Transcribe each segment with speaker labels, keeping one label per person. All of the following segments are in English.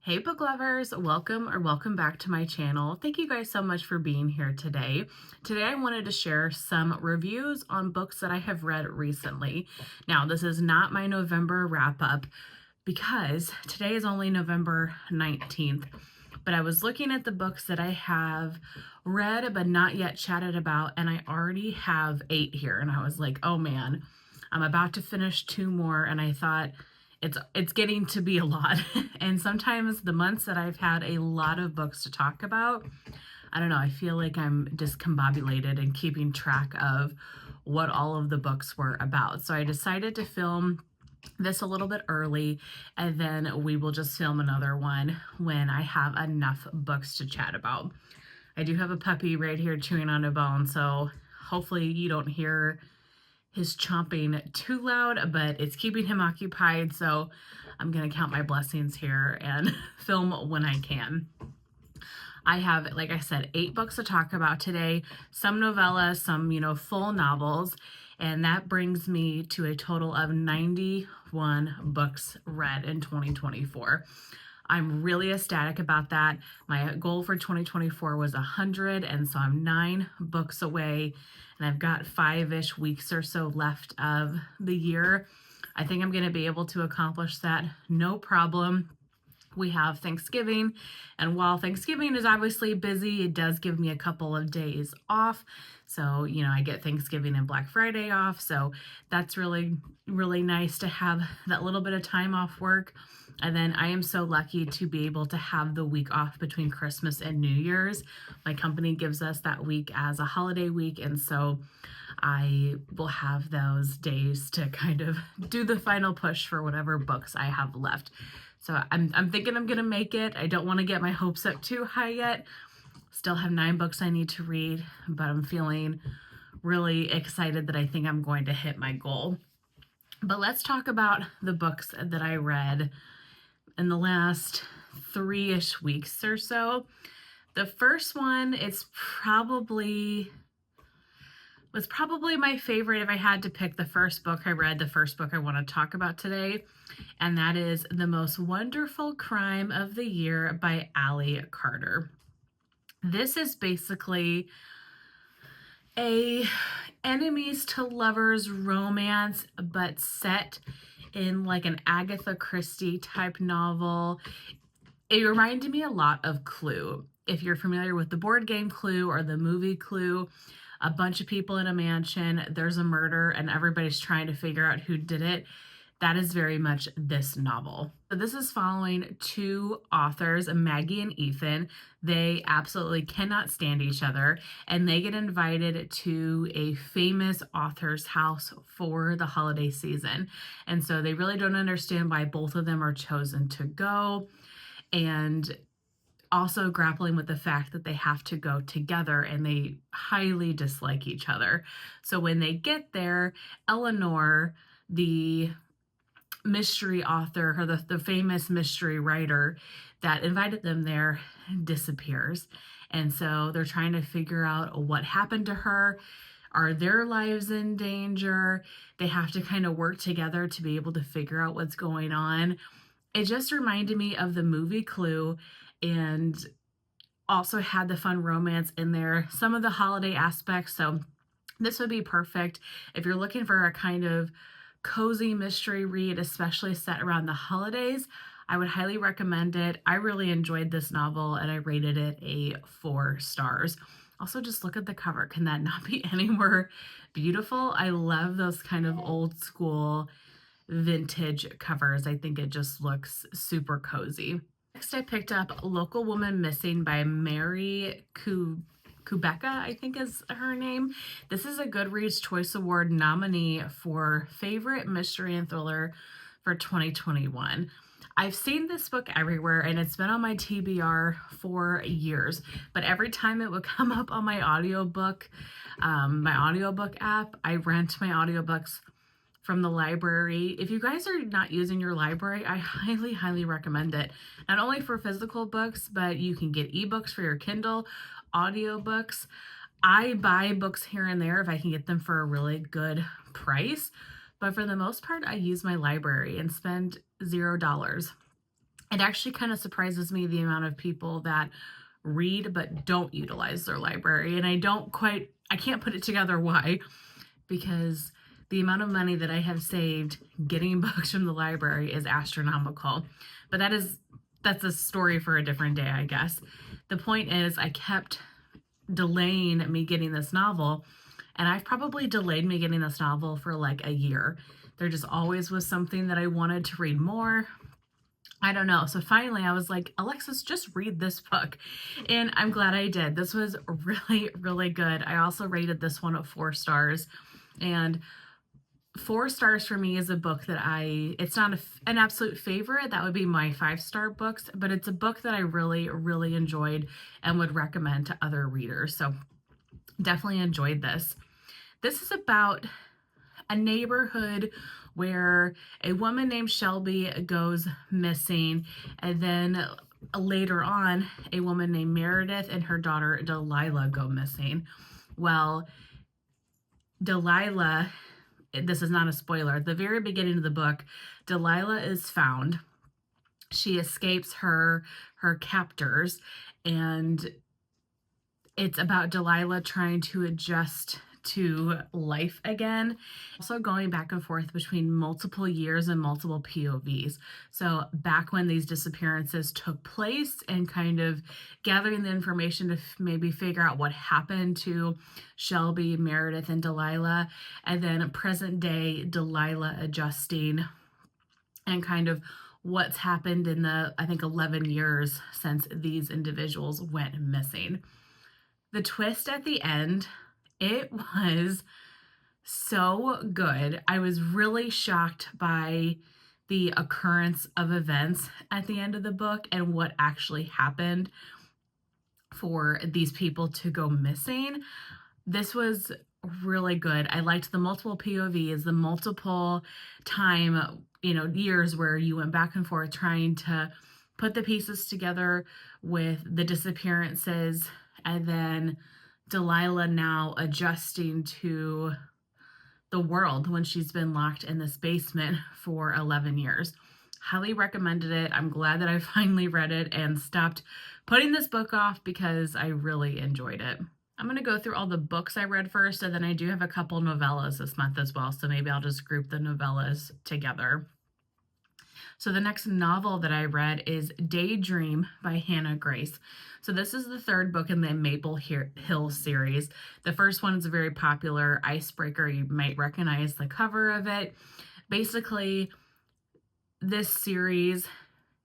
Speaker 1: Hey book lovers, welcome back to my channel. Thank you guys so much for being here today. Today I wanted to share some reviews on books that I have read recently. Now, this is not my November wrap up because today is only November 19th, but I was looking at the books that I have read but not yet chatted about, and I already have 8 here, and I was like, oh man, I'm about to finish 2 more, and I thought it's getting to be a lot. And sometimes the months that I've had a lot of books to talk about, I don't know, I feel like I'm discombobulated and keeping track of what all of the books were about. So I decided to film this a little bit early, and then we will just film another one when I have enough books to chat about. I do have a puppy right here chewing on a bone, so hopefully you don't hear his chomping too loud, but it's keeping him occupied, so I'm gonna count my blessings here and film when I can. I have, like I said, 8 books to talk about today, some novellas, some, full novels, and that brings me to a total of 91 books read in 2024. I'm really ecstatic about that. My goal for 2024 was 100, and so I'm 9 books away, and I've got 5-ish weeks or so left of the year. I think I'm going to be able to accomplish that no problem. We have Thanksgiving, and while Thanksgiving is obviously busy, it does give me a couple of days off. So, I get Thanksgiving and Black Friday off, so that's really, really nice to have that little bit of time off work. And then I am so lucky to be able to have the week off between Christmas and New Year's. My company gives us that week as a holiday week, and so I will have those days to kind of do the final push for whatever books I have left. So I'm thinking I'm going to make it. I don't want to get my hopes up too high yet. Still have 9 books I need to read, but I'm feeling really excited that I think I'm going to hit my goal. But let's talk about the books that I read in the last 3-ish weeks or so. The first one was probably my favorite if I had to pick the first book I read, the first book I want to talk about today, and that is The Most Wonderful Crime of the Year by Ally Carter. This is basically a enemies to lovers romance, but set in like an Agatha Christie type novel. It reminded me a lot of Clue. If you're familiar with the board game Clue or the movie Clue, a bunch of people in a mansion, there's a murder, and everybody's trying to figure out who did it. That is very much this novel. So this is following 2 authors, Maggie and Ethan. They absolutely cannot stand each other, and they get invited to a famous author's house for the holiday season. And so they really don't understand why both of them are chosen to go, and also grappling with the fact that they have to go together and they highly dislike each other. So when they get there, Eleanor, the mystery author, or the famous mystery writer that invited them there, disappears. And so they're trying to figure out what happened to her. Are their lives in danger? They have to kind of work together to be able to figure out what's going on. It just reminded me of the movie Clue, and also had the fun romance in there, some of the holiday aspects. So this would be perfect if you're looking for a kind of cozy mystery read, especially set around the holidays. I would highly recommend it. I really enjoyed this novel, and I rated it a 4 stars. Also, just look at the cover. Can that not be any more beautiful? I love those kind of old school vintage covers. I think it just looks super cozy. Next, I picked up Local Woman Missing by Mary Kubica, I think is her name. This is a Goodreads Choice Award nominee for Favorite Mystery and Thriller for 2021. I've seen this book everywhere, and it's been on my TBR for years, but every time it would come up on my audiobook app, I rent my audiobooks from the library. If you guys are not using your library, I highly, highly recommend it. Not only for physical books, but you can get ebooks for your Kindle, audiobooks. I buy books here and there if I can get them for a really good price, but for the most part, I use my library and spend $0. It actually kind of surprises me the amount of people that read but don't utilize their library. And I can't put it together why, because the amount of money that I have saved getting books from the library is astronomical. But that's a story for a different day, I guess. The point is, I kept delaying me getting this novel, and I've probably delayed me getting this novel for like a year. There just always was something that I wanted to read more. I don't know. So finally I was like, Alexis, just read this book. And I'm glad I did. This was really, really good. I also rated this one at 4 stars. And 4 stars for me is a book that it's not an absolute favorite. That would be my 5-star books, but it's a book that I really, really enjoyed and would recommend to other readers. So definitely enjoyed this. This is about a neighborhood where a woman named Shelby goes missing, and then later on, a woman named Meredith and her daughter Delilah go missing. Well, Delilah, this is not a spoiler, at the very beginning of the book, Delilah is found. She escapes her captors, and it's about Delilah trying to adjust to life again. Also going back and forth between multiple years and multiple POVs. So back when these disappearances took place and kind of gathering the information to maybe figure out what happened to Shelby, Meredith, and Delilah. And then present day Delilah adjusting and kind of what's happened in the, I think, 11 years since these individuals went missing. The twist at the end, it was so good. I was really shocked by the occurrence of events at the end of the book and what actually happened for these people to go missing. This was really good. I liked the multiple POVs, the multiple time, years where you went back and forth trying to put the pieces together with the disappearances, and then Delilah now adjusting to the world when she's been locked in this basement for 11 years. Highly recommended it. I'm glad that I finally read it and stopped putting this book off because I really enjoyed it. I'm going to go through all the books I read first, and then I do have a couple novellas this month as well, so maybe I'll just group the novellas together. So the next novel that I read is Daydream by Hannah Grace. So this is the 3rd book in the Maple Hill series. The first one is a very popular icebreaker. You might recognize the cover of it. Basically, this series,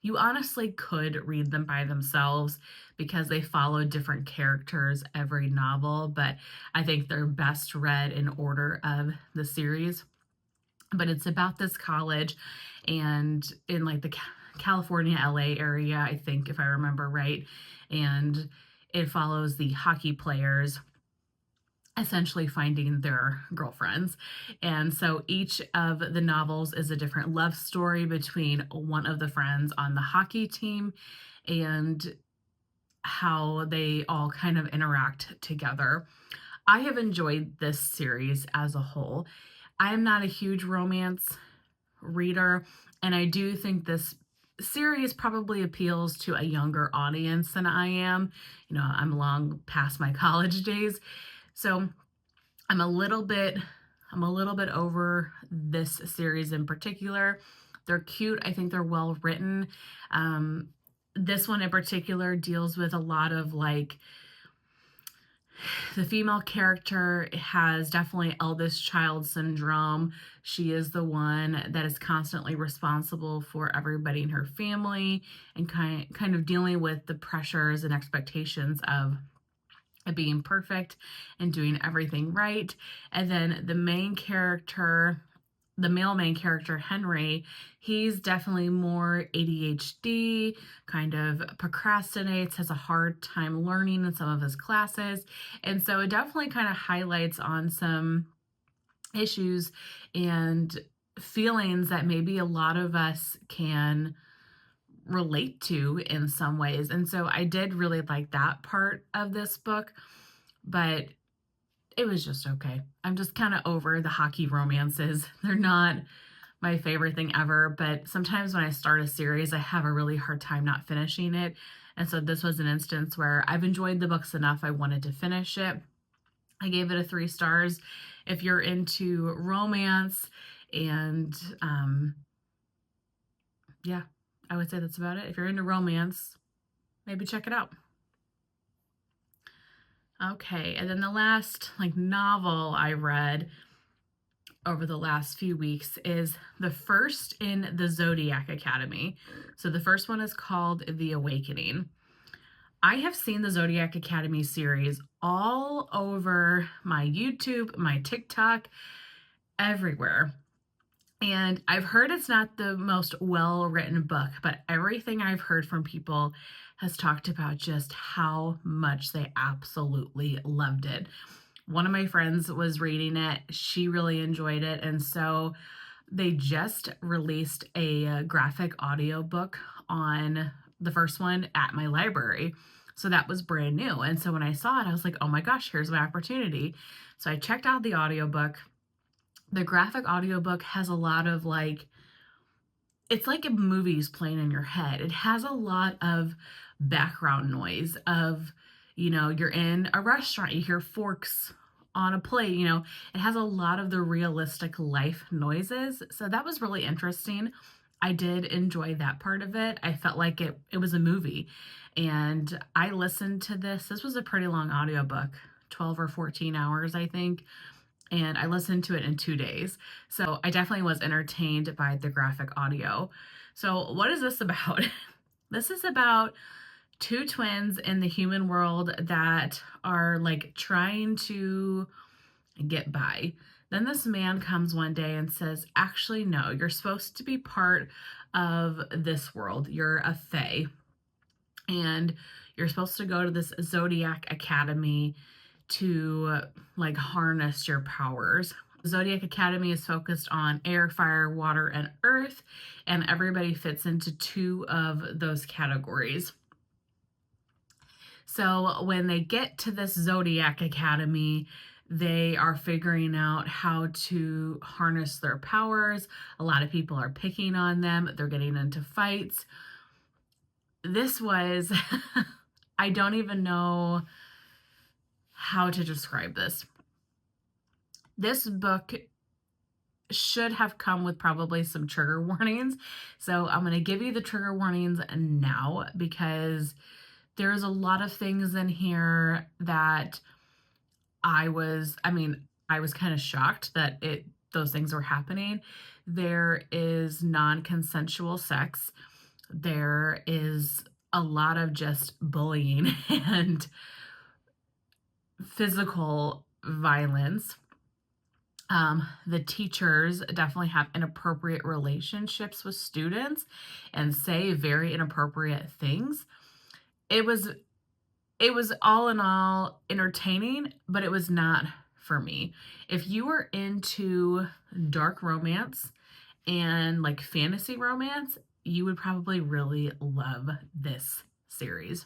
Speaker 1: you honestly could read them by themselves because they follow different characters every novel, but I think they're best read in order of the series. But it's about this college and in like the California, LA area, I think, if I remember right. And it follows the hockey players essentially finding their girlfriends. And so each of the novels is a different love story between one of the friends on the hockey team and how they all kind of interact together. I have enjoyed this series as a whole. I am not a huge romance reader, and I do think this series probably appeals to a younger audience than I am. I'm long past my college days, so I'm a little bit over this series in particular. They're cute. I think they're well written. This one in particular deals with a lot of the female character has definitely eldest child syndrome. She is the one that is constantly responsible for everybody in her family and kind of dealing with the pressures and expectations of being perfect and doing everything right. And then the main character, the male main character, Henry, he's definitely more ADHD, kind of procrastinates, has a hard time learning in some of his classes. And so it definitely kind of highlights on some issues and feelings that maybe a lot of us can relate to in some ways. And so I did really like that part of this book, but it was just okay. I'm just kind of over the hockey romances. They're not my favorite thing ever. But sometimes when I start a series, I have a really hard time not finishing it. And so this was an instance where I've enjoyed the books enough. I wanted to finish it. I gave it a 3 stars. If you're into romance and yeah, I would say that's about it. If you're into romance, maybe check it out. Okay, and then the last novel I read over the last few weeks is the first in the Zodiac Academy. So the first one is called The Awakening. I have seen the Zodiac Academy series all over my YouTube, my TikTok, everywhere. And I've heard it's not the most well-written book, but everything I've heard from people has talked about just how much they absolutely loved it. One of my friends was reading it. She really enjoyed it. And so they just released a graphic audiobook on the first one at my library. So that was brand new. And so when I saw it, I was like, oh my gosh, here's my opportunity. So I checked out the audiobook. The graphic audiobook has a lot of it's like a movie's playing in your head. It has a lot of background noise of, you're in a restaurant, you hear forks on a plate, it has a lot of the realistic life noises. So that was really interesting. I did enjoy that part of it. I felt like it was a movie. And I listened to this. This was a pretty long audiobook, 12 or 14 hours, I think. And I listened to it in 2 days. So I definitely was entertained by the graphic audio. So what is this about? This is about 2 twins in the human world that are trying to get by. Then this man comes one day and says, actually, no, you're supposed to be part of this world. You're a fae. And you're supposed to go to this Zodiac Academy to harness your powers. Zodiac Academy is focused on air, fire, water, and earth, and everybody fits into 2 of those categories. So when they get to this Zodiac Academy, they are figuring out how to harness their powers. A lot of people are picking on them. They're getting into fights. This was, I don't even know how to describe this. This book should have come with probably some trigger warnings. So I'm going to give you the trigger warnings now because there's a lot of things in here that I was kind of shocked that those things were happening. There is non-consensual sex. There is a lot of just bullying and physical violence. The teachers definitely have inappropriate relationships with students and say very inappropriate things. It was all in all entertaining, but it was not for me. If you are into dark romance and fantasy romance, you would probably really love this series.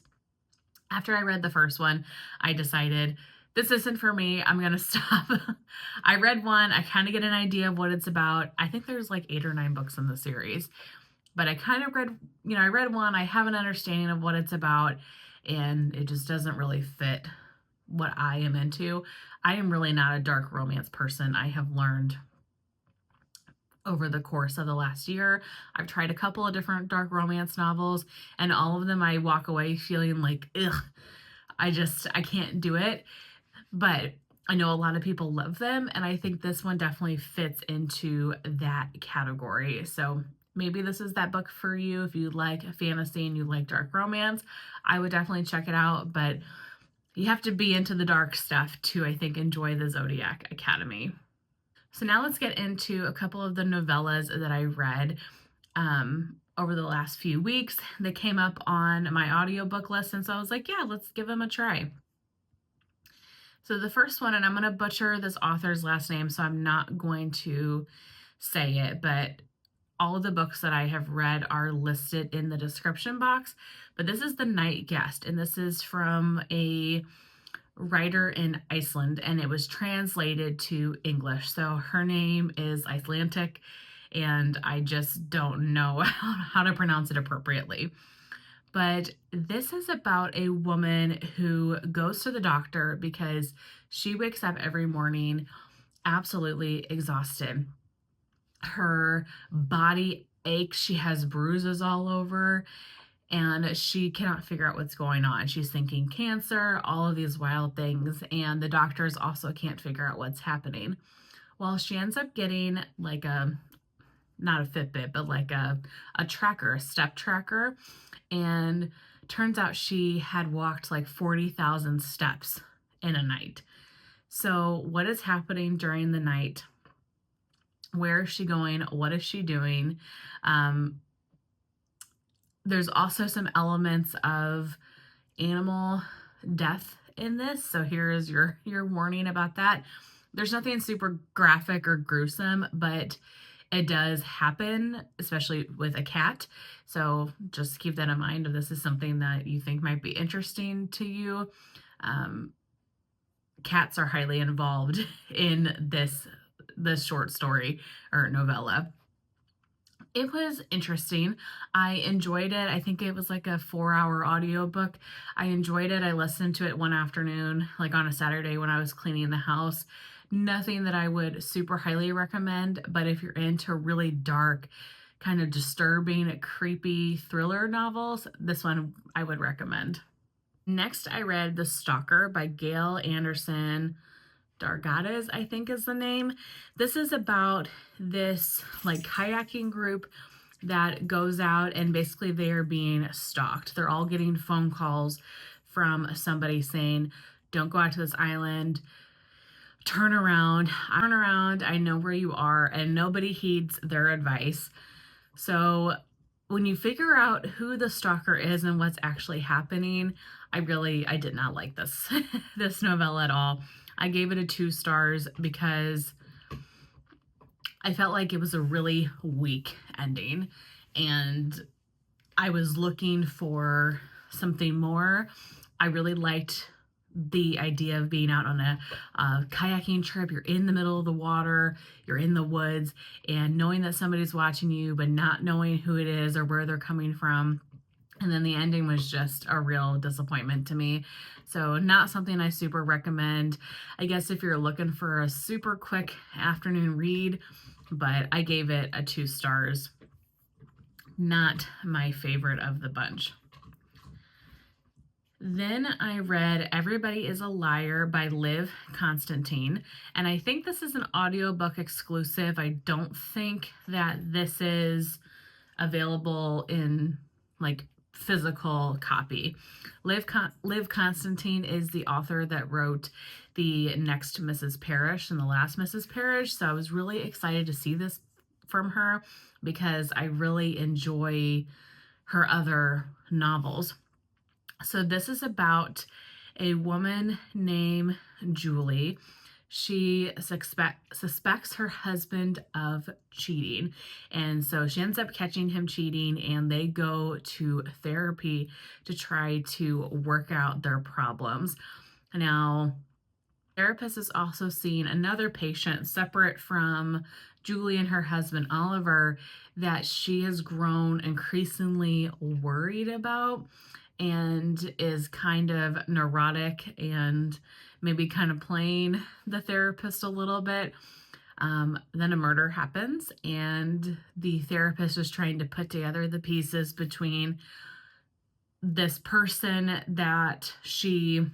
Speaker 1: After I read the first one, I decided this isn't for me. I'm going to stop. I read one. I kind of get an idea of what it's about. I think there's 8 or 9 books in the series. But I kind of read, I read one. I have an understanding of what it's about. And it just doesn't really fit what I am into. I am really not a dark romance person. I have learned over the course of the last year. I've tried a couple of different dark romance novels, and all of them I walk away feeling ugh, I can't do it. But I know a lot of people love them, and I think this one definitely fits into that category. So maybe this is that book for you. If you like fantasy and you like dark romance, I would definitely check it out, but you have to be into the dark stuff to, I think, enjoy the Zodiac Academy. So now let's get into a couple of the novellas that I read over the last few weeks. They came up on my audiobook list, and so I was like, yeah, let's give them a try. So the first one, and I'm going to butcher this author's last name, so I'm not going to say it, but all of the books that I have read are listed in the description box. But this is The Night Guest, and this is from a writer in Iceland, and it was translated to English. So her name is Icelandic, and I just don't know how to pronounce it appropriately. But this is about a woman who goes to the doctor because she wakes up every morning absolutely exhausted. Her body aches, she has bruises all over, and she cannot figure out what's going on. She's thinking cancer, all of these wild things, and the doctors also can't figure out what's happening. Well, she ends up getting like not a Fitbit, but like a tracker, a step tracker. And turns out she had walked like 40,000 steps in a night. So, what is happening during the night? Where is she going? What is she doing? There's also some elements of animal death in this. So here is your warning about that. There's nothing super graphic or gruesome, but it does happen, especially with a cat. So just keep that in mind if this is something that you think might be interesting to you. Cats are highly involved in this short story or novella. It was interesting. I enjoyed it. I think it was like a 4-hour audiobook. I enjoyed it. I listened to it one afternoon, like on a Saturday when I was cleaning the house. Nothing that I would super highly recommend, but if you're into really dark, kind of disturbing, creepy thriller novels, this one I would recommend. Next, I read The Stalker by Gail Anderson. Dargatz, I think is the name. This is about this like kayaking group that goes out and basically they are being stalked. They're all getting phone calls from somebody saying, don't go out to this island, turn around, I know where you are, and nobody heeds their advice. So when you figure out who the stalker is and what's actually happening, I did not like this this novella at all. I gave it a 2 stars because I felt like it was a really weak ending, and I was looking for something more. I really liked the idea of being out on a kayaking trip. You're in the middle of the water, you're in the woods, and knowing that somebody's watching you, but not knowing who it is or where they're coming from. And then the ending was just a real disappointment to me. So not something I super recommend. I guess if you're looking for a super quick afternoon read, but I gave it a 2 stars. Not my favorite of the bunch. Then I read Everybody is a Liar by Liv Constantine, and I think this is an audiobook exclusive. I don't think that this is available in like physical copy. Liv Constantine is the author that wrote the Next Mrs. Parrish and the Last Mrs. Parrish, so I was really excited to see this from her because I really enjoy her other novels. So this is about a woman named Julie. She suspects her husband of cheating, and so she ends up catching him cheating, and they go to therapy to try to work out their problems. Now, the therapist is also seeing another patient separate from Julie and her husband Oliver that she has grown increasingly worried about and is kind of neurotic and maybe kind of playing the therapist a little bit. Then a murder happens, and the therapist is trying to put together the pieces between this person that she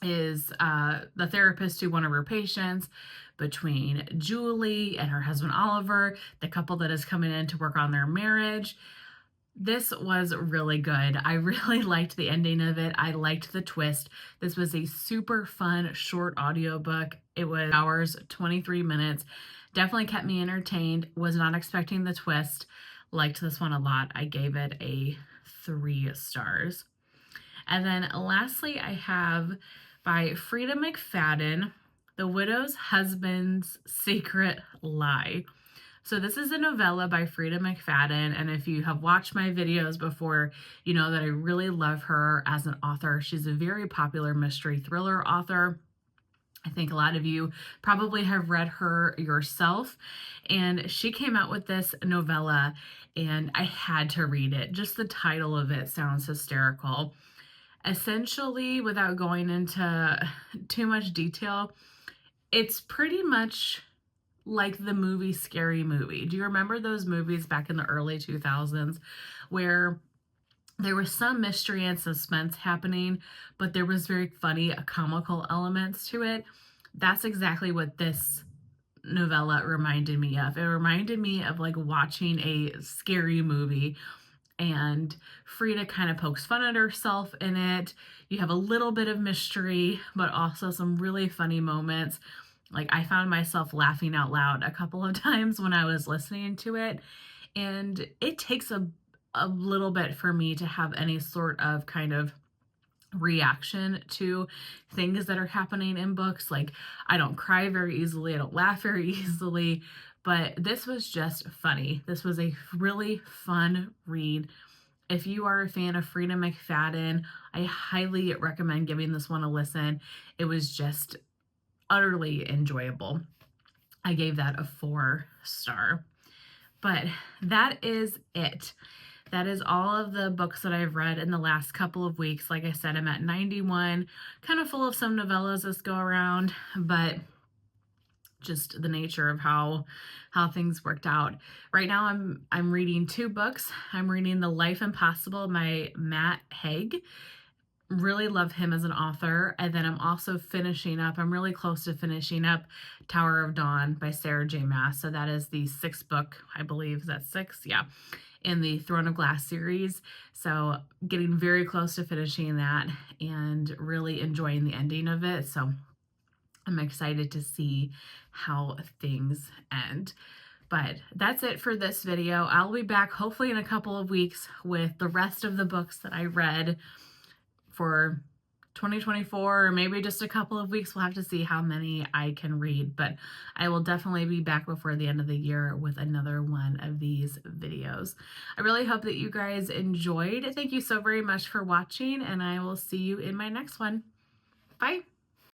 Speaker 1: is the therapist to one of her patients, between Julie and her husband Oliver, the couple that is coming in to work on their marriage. This was really good. I really liked the ending of it. I liked the twist. This was a super fun short audiobook. It was hours, 23 minutes. Definitely kept me entertained. Was not expecting the twist. Liked this one a lot. I gave it a 3 stars. And then lastly, I have by Freida Mcfadden, The Widow's Husband's Secret Lie. So this is a novella by Freida Mcfadden, and if you have watched my videos before, you know that I really love her as an author. She's a very popular mystery thriller author. I think a lot of you probably have read her yourself, and she came out with this novella, and I had to read it. Just the title of it sounds hysterical. Essentially, without going into too much detail, it's pretty much like the movie Scary Movie. Do you remember those movies back in the early 2000s where there was some mystery and suspense happening, but there was very funny, comical elements to it? That's exactly what this novella reminded me of. It reminded me of like watching a scary movie, and Freida kind of pokes fun at herself in it. You have a little bit of mystery, but also some really funny moments. Like, I found myself laughing out loud a couple of times when I was listening to it. And it takes a little bit for me to have any sort of kind of reaction to things that are happening in books. Like, I don't cry very easily, I don't laugh very easily, but this was just funny. This was a really fun read. If you are a fan of Freida Mcfadden, I highly recommend giving this one a listen. It was just utterly enjoyable. I gave that a 4-star. But that is it. That is all of the books that I've read in the last couple of weeks. Like I said, I'm at 91, kind of full of some novellas this go around, but just the nature of how things worked out. Right now I'm reading 2 books. I'm reading The Life Impossible by Matt Haig. Really love him as an author. And then I'm really close to finishing up Tower of Dawn by Sarah J. Maas. So that is the 6th book, I believe. Is that 6? Yeah. In the Throne of Glass series. So getting very close to finishing that and really enjoying the ending of it. So I'm excited to see how things end. But that's it for this video. I'll be back hopefully in a couple of weeks with the rest of the books that I read for 2024, or maybe just a couple of weeks. We'll have to see how many I can read, but I will definitely be back before the end of the year with another one of these videos. I really hope that you guys enjoyed. Thank you so very much for watching, and I will see you in my next one. Bye.